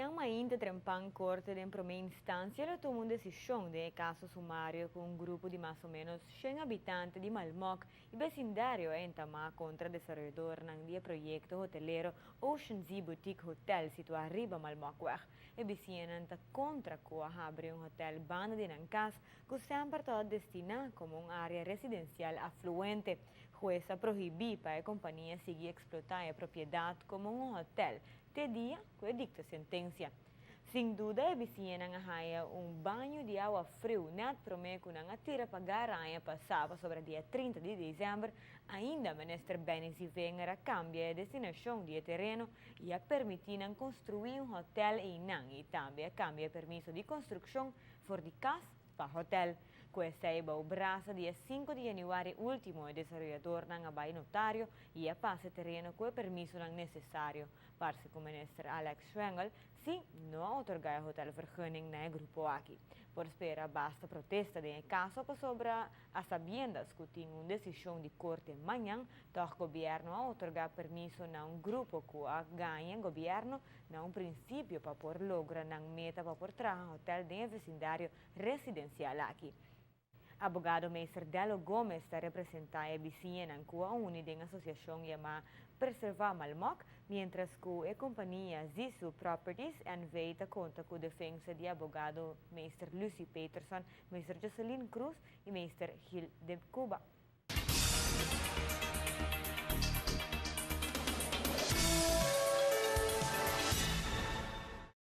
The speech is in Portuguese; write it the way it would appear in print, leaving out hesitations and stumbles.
Amanhã, ainda trempang corte de primeira instância, ela tomou uma decisão de caso sumário com um grupo de mais ou menos 100 habitantes de Malmoc e vecindário em Tamá contra desenvolvedor ng dia projeto hoteleiro Ocean Sea Boutique Hotel situado arriba Malmoc. E vizinhan ta contra ko abrir um hotel banda de Nancas que sempre está destinado como uma área residencial afluente. Jueza proibiu para a companhia seguir explotar a propriedade como um hotel. Te dia que dicta sentença. Sem dúvida, a vizinha haia banho de água frio, net prometo que tira pagar a passava sobre o dia 30 de dezembro, ainda o ministro Benisi Wenger cambia a destinação de terreno e a permitir construir um hotel em Nang e também cambia permisso de construção for de casa para hotel. Questa é o braço dia 5 de januário último, o desenvolvedor não vai notário e a passe terreno com o permisso não necessário. Para o ministro Alex Schwengel, sim, não otorgar hotel vergunning na grupo aqui. Por espera, basta protesta de caso para sobre as sabiendas que tem uma decisão de corte amanhã, o governo a otorgar permisso na grupo que ganha governo na princípio para por logra na meta para por trabalhar hotel de vecindário residencial aqui. Abogado Mr. Delo Gomes está representando a vizinha na Cua unida em associação chamada Preservar Malmoc, mientras que a companhia Zisu Properties enveita conta com a defesa de abogado Mr. Lucy Peterson, Mr. Jocelyn Cruz e Mr. Gil de Cuba.